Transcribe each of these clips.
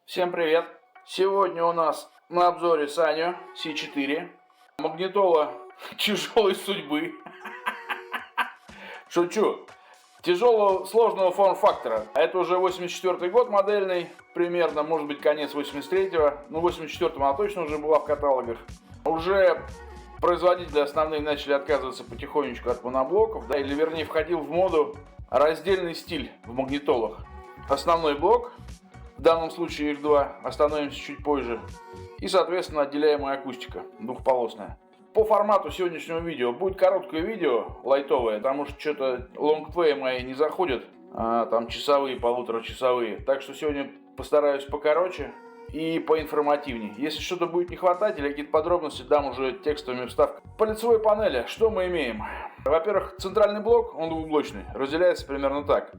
Всем привет! Сегодня у нас на обзоре Sanyo C4. Магнитола тяжелой судьбы. Шучу. Тяжелого, сложного форм-фактора. Это уже 84 год модельный, примерно, может быть, конец 83-го. Ну, в 84-м она точно уже была в каталогах. Уже производители основные начали отказываться потихонечку от моноблоков, да, или вернее входил в моду раздельный стиль в магнитолах. Основной блок, в данном случае их два, остановимся чуть позже, и, соответственно, отделяемая акустика, двухполосная. По формату сегодняшнего видео будет короткое видео, лайтовое, потому что что-то лонгплеи мои не заходят, там часовые, полуторачасовые. Так что сегодня постараюсь покороче и поинформативнее. Если что-то будет не хватать или какие-то подробности, дам уже текстовыми вставками. По лицевой панели что мы имеем? Во-первых, центральный блок, он двухблочный, разделяется примерно так.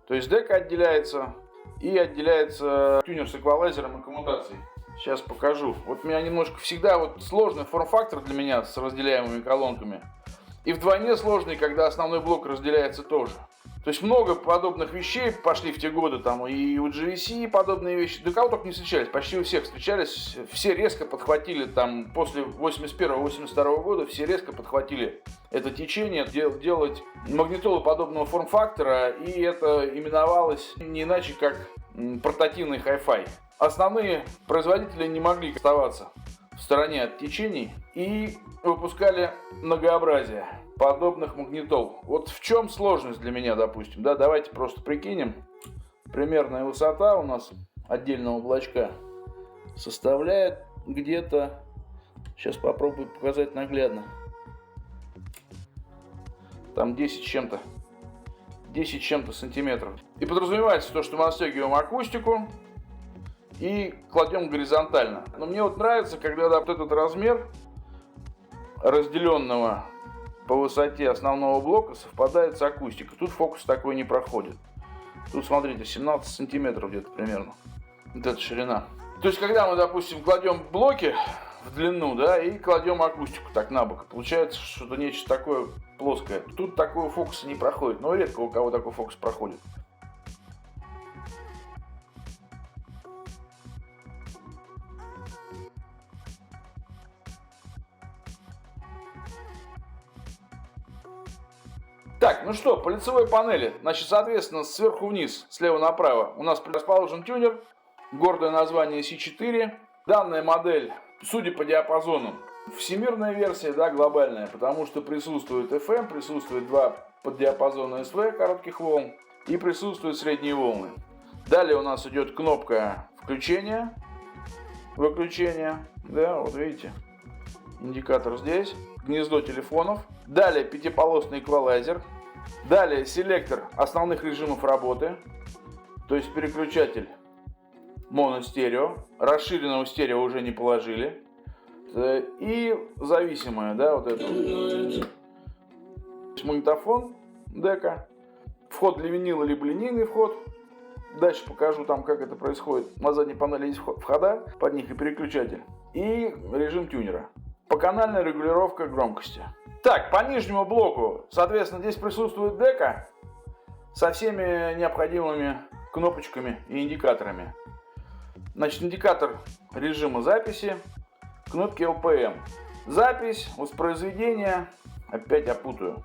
То есть дека отделяется и отделяется тюнер с эквалайзером и коммутацией. Сейчас покажу. Вот у меня немножко всегда вот сложный форм-фактор для меня с разделяемыми колонками. И вдвойне сложный, когда основной блок разделяется тоже. То есть много подобных вещей пошли в те годы, там и у GVC подобные вещи. Да кого только не встречались, почти у всех встречались. Все резко подхватили, там после 81-82 года, все резко подхватили это течение, делать магнитолы подобного форм-фактора. И это именовалось не иначе, как портативный хай-фай. Основные производители не могли оставаться в стороне от течений и выпускали многообразие подобных магнитол. Вот в чем сложность для меня, допустим, да, давайте просто прикинем. Примерная высота у нас отдельного блочка составляет где-то, сейчас попробую показать наглядно, там 10 с чем-то сантиметров. И подразумевается то, что мы отстегиваем акустику и кладем горизонтально. Но мне вот нравится, когда вот этот размер разделенного по высоте основного блока совпадает с акустикой. Тут фокус такой не проходит. Тут, смотрите, 17 сантиметров где-то примерно. Вот эта ширина. То есть, когда мы, допустим, кладем блоки в длину, да, и кладем акустику так на бок, получается что-то нечто такое плоское. Тут такого фокуса не проходит. Но редко у кого такой фокус проходит. Так, ну что, по лицевой панели, значит, соответственно, сверху вниз, слева направо у нас расположен тюнер, гордое название C4. Данная модель, судя по диапазону, всемирная версия, да, глобальная, потому что присутствует FM, присутствует два поддиапазона SV коротких волн и присутствуют средние волны. Далее у нас идет кнопка включения, выключения, да, вот видите, индикатор здесь, гнездо телефонов. Далее пятиполосный эквалайзер. Далее селектор основных режимов работы, то есть переключатель моно-стерео. Расширенного стерео уже не положили. И зависимое, да, вот это. Магнитофон, дека. Вход для винила, либо линейный вход. Дальше покажу там, как это происходит. На задней панели есть входа, под них и переключатель. И режим тюнера. Поканальная регулировка громкости. Так, по нижнему блоку, соответственно, здесь присутствует дека со всеми необходимыми кнопочками и индикаторами. Значит, индикатор режима записи, кнопки LPM. Запись, воспроизведение, опять путаю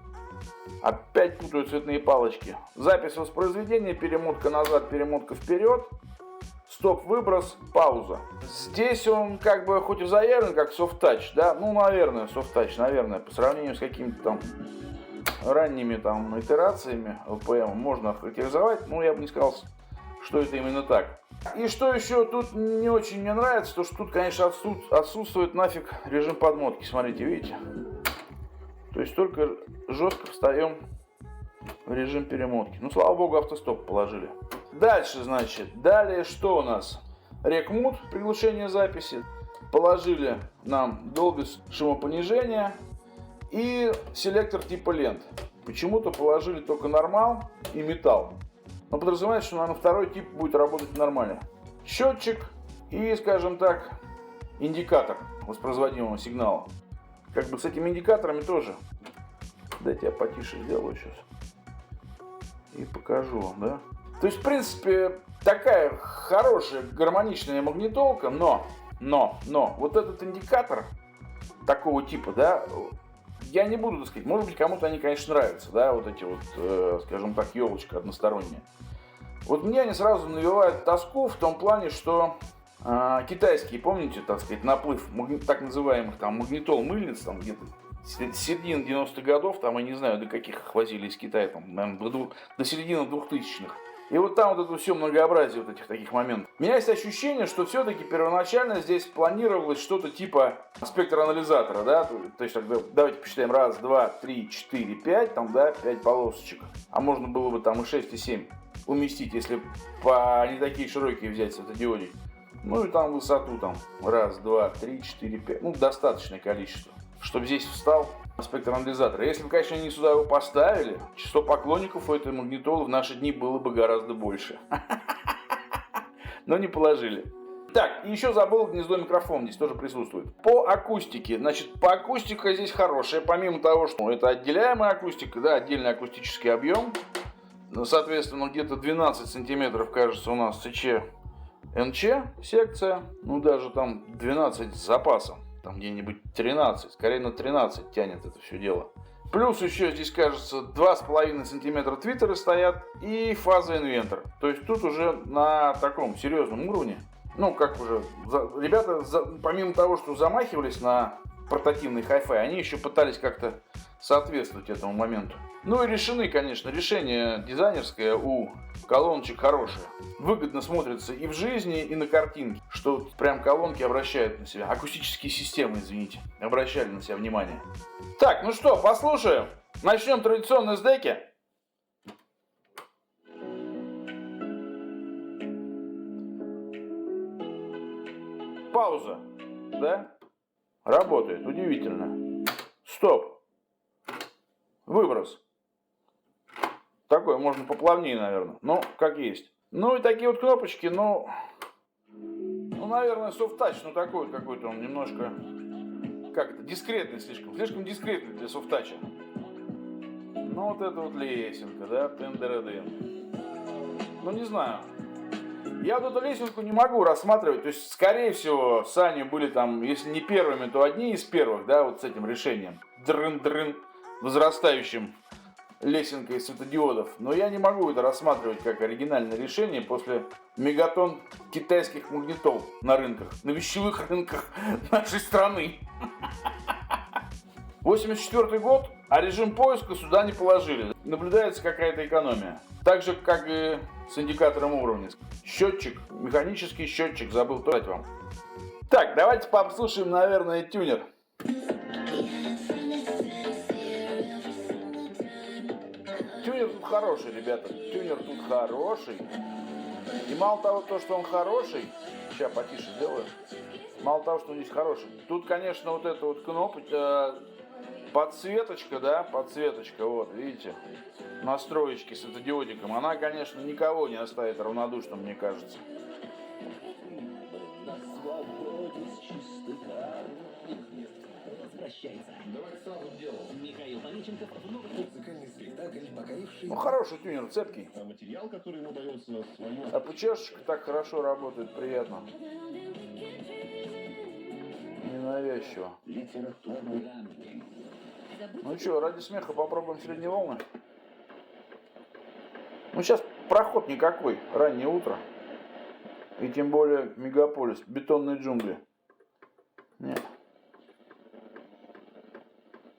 цветные палочки. Запись, воспроизведение, перемотка назад, перемотка вперед. Стоп-выброс, пауза. Здесь он как бы хоть и заявлен как софт-тач, да, ну, наверное, софт-тач, наверное, по сравнению с какими-то там ранними там итерациями LPM можно характеризовать, но я бы не сказал, что это именно так. И что еще тут не очень мне нравится, то что тут, конечно, отсутствует нафиг режим подмотки, смотрите, видите? То есть только жестко встаем в режим перемотки. Ну, слава богу, автостоп положили. Дальше, значит, далее что у нас? Рек-мут, приглушение записи. Положили нам Dolby шумопонижение и селектор типа лент. Почему-то положили только нормал и металл. Но подразумевается, что, наверное, второй тип будет работать нормально. Счетчик и, скажем так, индикатор воспроизводимого сигнала. Как бы с этими индикаторами тоже. Дайте я потише сделаю сейчас. И покажу вам, да. То есть, в принципе, такая хорошая гармоничная магнитолка, но, вот этот индикатор такого типа, да, я не буду, так сказать, может быть, кому-то они, конечно, нравятся, да, вот эти вот, скажем так, елочка односторонняя. Вот мне они сразу навевают тоску в том плане, что китайские, помните, так сказать, наплыв так называемых там магнитол-мыльниц, там где-то с середины 90-х годов, там, я не знаю, до каких их возили из Китая, там, наверное, до середины 2000-х. И вот там вот это все многообразие вот этих таких моментов. У меня есть ощущение, что все-таки первоначально здесь планировалось что-то типа спектраанализатора, да, то есть тогда давайте посчитаем, 1, 2, 3, 4, 5, там, да, 5 полосочек, а можно было бы там и 6, и 7 уместить, если по не такие широкие взять светодиоды. Ну и там высоту там 1, 2, 3, 4, 5, ну достаточное количество, чтобы здесь встал спектраанализатор. Если бы, конечно, они сюда его поставили, число поклонников у этой магнитолы в наши дни было бы гораздо больше. Но не положили. Так, и еще забыл, гнездо микрофона здесь тоже присутствует. По акустике, значит, по акустике здесь хорошая, помимо того, что это отделяемая акустика, да, отдельный акустический объем. Соответственно, где-то 12 сантиметров, кажется, у нас СЧ НЧ секция, ну даже там 12 с запасом. Там где-нибудь 13, скорее на 13 тянет это все дело. Плюс еще здесь, кажется, 2,5 см твиттеры стоят и фаза-инвентор. То есть тут уже на таком серьезном уровне, ну как уже, ребята помимо того, что замахивались на портативный хай-фай, они еще пытались как-то соответствовать этому моменту. Ну и решены, конечно, решение дизайнерское у колоночек хорошее. Выгодно смотрится и в жизни, и на картинке, что прям колонки обращают на себя, акустические системы, извините, обращали на себя внимание. Так, ну что, послушаем. Начнем традиционно с деки. Пауза, да? Работает, удивительно. Стоп. Выброс. Такой, можно поплавнее, наверное. Ну, как есть. Ну, и такие вот кнопочки, ну, наверное, soft-touch, ну, такой вот какой-то он немножко, как это, дискретный слишком дискретный для софт-тача. Ну, вот это вот лесенка, да, тендереден. Ну, не знаю. Я вот эту лесенку не могу рассматривать, то есть, скорее всего, Sony были там, если не первыми, то одни из первых, да, вот с этим решением. Дрын-дрын, возрастающим лесенкой светодиодов. Но я не могу это рассматривать как оригинальное решение после мегатон китайских магнитол на рынках, на вещевых рынках нашей страны. 84 год, а режим поиска сюда не положили. Наблюдается какая-то экономия. Так же, как и с индикатором уровня. Счетчик, механический счетчик, забыл сказать вам. Так, давайте послушаем, наверное, тюнер. Тюнер тут хороший, ребята. Тюнер тут хороший. И мало того, что он хороший, сейчас потише сделаю. Мало того, что он здесь хороший. Тут, конечно, вот эта вот кнопка, подсветочка, да, подсветочка, вот, видите, настроечки с светодиодиком. Она, конечно, никого не оставит равнодушным, мне кажется. Ну, хороший тюнер, цепкий. А ПЧшечка так хорошо работает, приятно. Ненавязчиво. Ну что, ради смеха попробуем средние волны. Ну сейчас проход никакой, раннее утро. И тем более мегаполис, бетонные джунгли. Нет.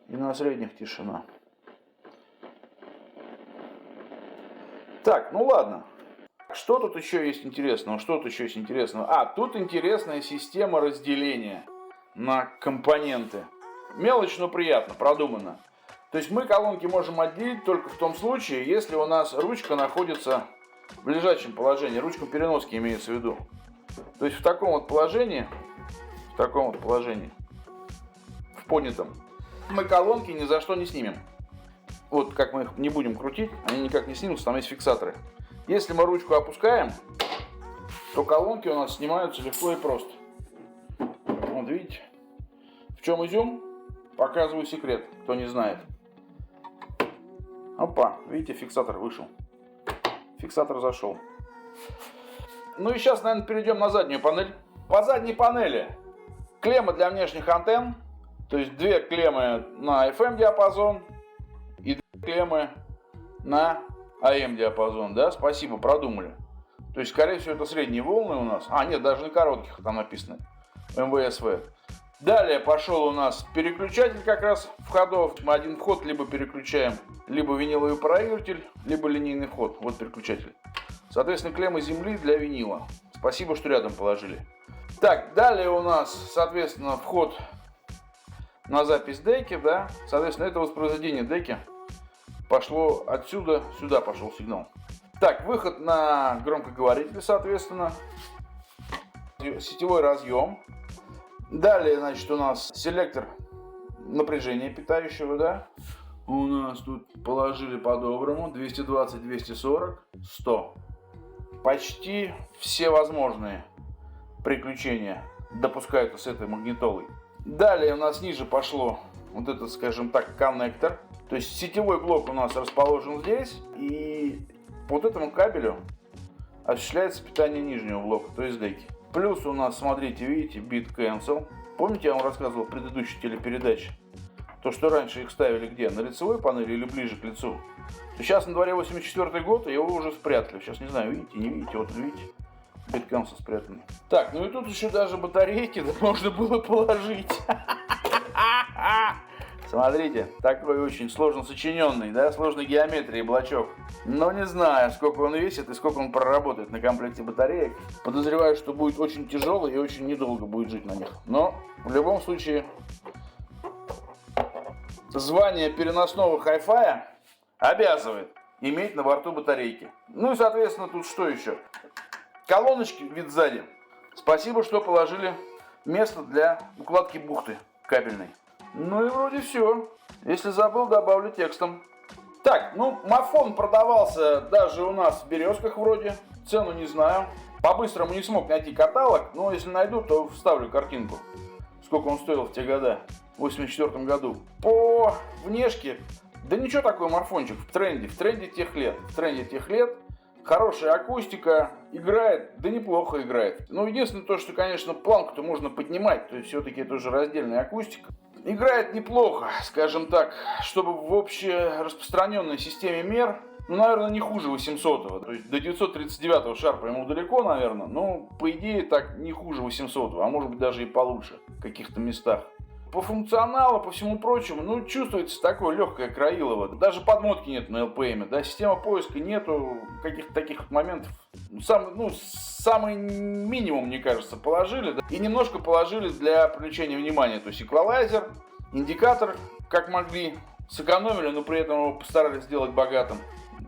И на средних тишина. Так, ну ладно. Что тут еще есть интересного? А, тут интересная система разделения на компоненты. Мелочь, но приятно, продумано. То есть мы колонки можем отделить только в том случае, если у нас ручка находится в лежачем положении. Ручка переноски имеется в виду. То есть в таком вот положении, в поднятом, мы колонки ни за что не снимем. Вот как мы их не будем крутить, они никак не снимутся, там есть фиксаторы. Если мы ручку опускаем, то колонки у нас снимаются легко и просто. Вот видите. В чем изюм? Показываю секрет, кто не знает. Опа, видите, фиксатор вышел. Фиксатор зашел. Ну и сейчас, наверное, перейдем на заднюю панель. По задней панели клемма для внешних антенн. То есть две клеммы на FM диапазон и две клеммы на AM диапазон. Да, спасибо, продумали. То есть, скорее всего, это средние волны у нас. А, нет, даже не коротких, там написано. МВСВ. Далее пошел у нас переключатель как раз входов. Мы один вход либо переключаем, либо виниловый проигрыватель, либо линейный вход. Вот переключатель. Соответственно, клеммы земли для винила. Спасибо, что рядом положили. Так, далее у нас, соответственно, вход на запись деки, да. Соответственно, это воспроизведение деки. Пошло отсюда, сюда пошел сигнал. Так, выход на громкоговоритель, соответственно. Сетевой разъем. Далее, значит, у нас селектор напряжения питающего, да. У нас тут положили по-доброму 220, 240, 100. Почти все возможные приключения допускаются с этой магнитолой. Далее у нас ниже пошло вот этот, скажем так, коннектор. То есть сетевой блок у нас расположен здесь. И по вот этому кабелю осуществляется питание нижнего блока, то есть деки. Плюс у нас, смотрите, видите, bit cancel. Помните, я вам рассказывал в предыдущей телепередаче? То, что раньше их ставили где? На лицевой панели или ближе к лицу? То сейчас на дворе 84 год, и его уже спрятали. Сейчас не знаю, видите, не видите, вот видите. Bit cancel спрятанный. Так, ну и тут еще даже батарейки можно было положить. Смотрите, такой очень сложно сочиненный, да, сложной геометрии блочок. Но не знаю, сколько он весит и сколько он проработает на комплекте батареек. Подозреваю, что будет очень тяжелый и очень недолго будет жить на них. Но в любом случае, звание переносного хай-фая обязывает иметь на борту батарейки. Ну и, соответственно, тут что еще? Колоночки, вид сзади. Спасибо, что положили место для укладки бухты кабельной. Ну и вроде все. Если забыл, добавлю текстом. Так, ну, мафон продавался даже у нас в Березках вроде. Цену не знаю. По-быстрому не смог найти каталог, но если найду, то вставлю картинку. Сколько он стоил в те года, в 84 году. По внешке, да ничего такой мафончик, в тренде тех лет. В тренде тех лет. Хорошая акустика, играет, да неплохо играет. Ну, единственное то, что, конечно, планку-то можно поднимать, то есть все-таки это уже раздельная акустика. Играет неплохо, скажем так, чтобы в общераспространенной системе мер, ну, наверное, не хуже 800-го. То есть до 939-го шарпа ему далеко, наверное, но, по идее, так не хуже 800-го, а может быть даже и получше в каких-то местах. По функционалу, по всему прочему, ну, чувствуется такое легкое краилово. Даже подмотки нет на LPM, да, система поиска нету, каких-то таких моментов. Самый минимум, мне кажется, положили, да, и немножко положили для привлечения внимания. То есть эквалайзер, индикатор, как могли, сэкономили, но при этом его постарались сделать богатым.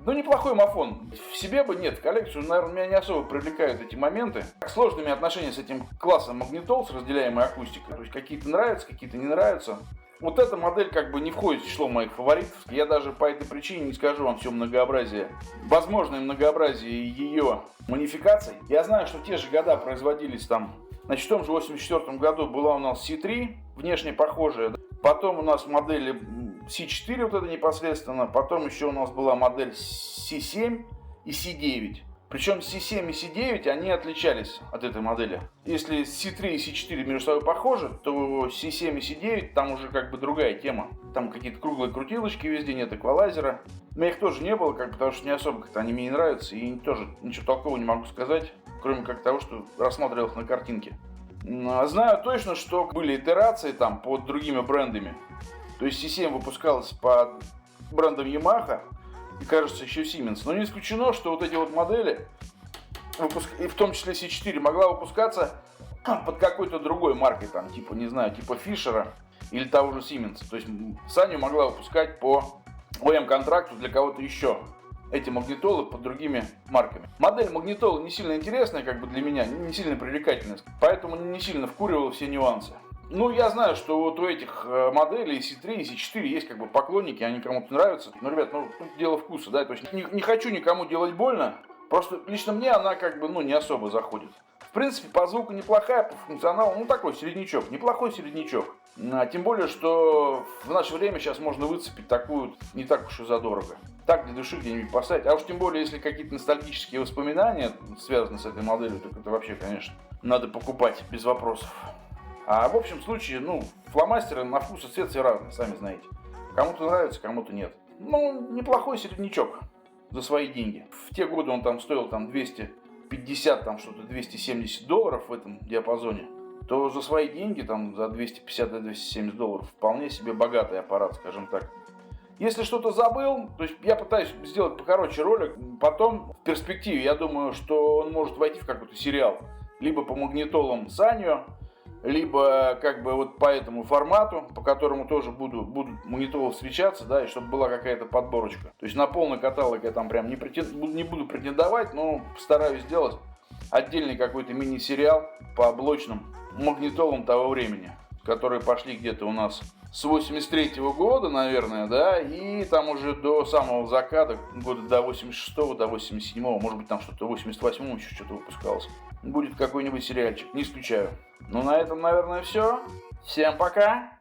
Ну, неплохой мафон. В себе бы нет, в коллекцию, наверное, меня не особо привлекают эти моменты. Сложными отношения с этим классом магнитол, с разделяемой акустикой. То есть какие-то нравятся, какие-то не нравятся. Вот эта модель как бы не входит в число моих фаворитов. Я даже по этой причине не скажу вам все многообразие. Возможное многообразие ее модификаций. Я знаю, что в те же года производились там. Значит, в том же 84 году была у нас C3, внешне похожая. Потом у нас модели C4 вот это непосредственно. Потом еще у нас была модель C7 и C9. Причем C7 и C9, они отличались от этой модели. Если C3 и C4 между собой похожи, то C7 и C9 там уже как бы другая тема. Там какие-то круглые крутилочки везде, нет эквалайзера. Но их тоже не было, потому что не особо как-то они мне не нравятся. И тоже ничего толкового не могу сказать, кроме как того, что рассматривал их на картинке. Знаю точно, что были итерации там под другими брендами. То есть C7 выпускалась под брендом Yamaha и, кажется, еще Siemens. Но не исключено, что вот эти вот модели, и в том числе C4, могла выпускаться под какой-то другой маркой, там, типа, не знаю, типа Fisher или того же Siemens. То есть Sanyo могла выпускать по OEM-контракту для кого-то еще эти магнитолы под другими марками. Модель магнитолы не сильно интересная, как бы для меня, не сильно привлекательная, поэтому не сильно вкуривала все нюансы. Ну, я знаю, что вот у этих моделей C3 и C4 есть как бы поклонники, они кому-то нравятся. Но, ребят, ну, тут дело вкуса, да, то есть не хочу никому делать больно, просто лично мне она как бы, ну, не особо заходит. В принципе, по звуку неплохая, по функционалу, ну, такой середнячок, неплохой середнячок. Тем более, что в наше время сейчас можно выцепить такую не так уж и задорого. Так для души где-нибудь поставить. А уж тем более, если какие-то ностальгические воспоминания связаны с этой моделью, так это вообще, конечно, надо покупать без вопросов. А в общем случае, фломастеры на вкус и цвет все разные, сами знаете. Кому-то нравится, кому-то нет. Неплохой середнячок за свои деньги. В те годы он там стоил 250, что-то $270 в этом диапазоне. То за свои деньги, за 250-270 долларов, вполне себе богатый аппарат, скажем так. Если что-то забыл, то есть я пытаюсь сделать покороче ролик, потом в перспективе я думаю, что он может войти в какой-то сериал. Либо по магнитолам Sanyo, либо по этому формату, по которому тоже будут магнитолы встречаться, да, и чтобы была какая-то подборочка. То есть на полный каталог я там прям не буду претендовать, но постараюсь сделать отдельный какой-то мини-сериал по блочным магнитолам того времени, которые пошли где-то у нас с 83-го года, наверное, да, и там уже до самого заката, года до 86-го, до 87-го, может быть, там что-то в 88-м еще что-то выпускалось. Будет какой-нибудь сериальчик, не исключаю. На этом, наверное, все. Всем пока!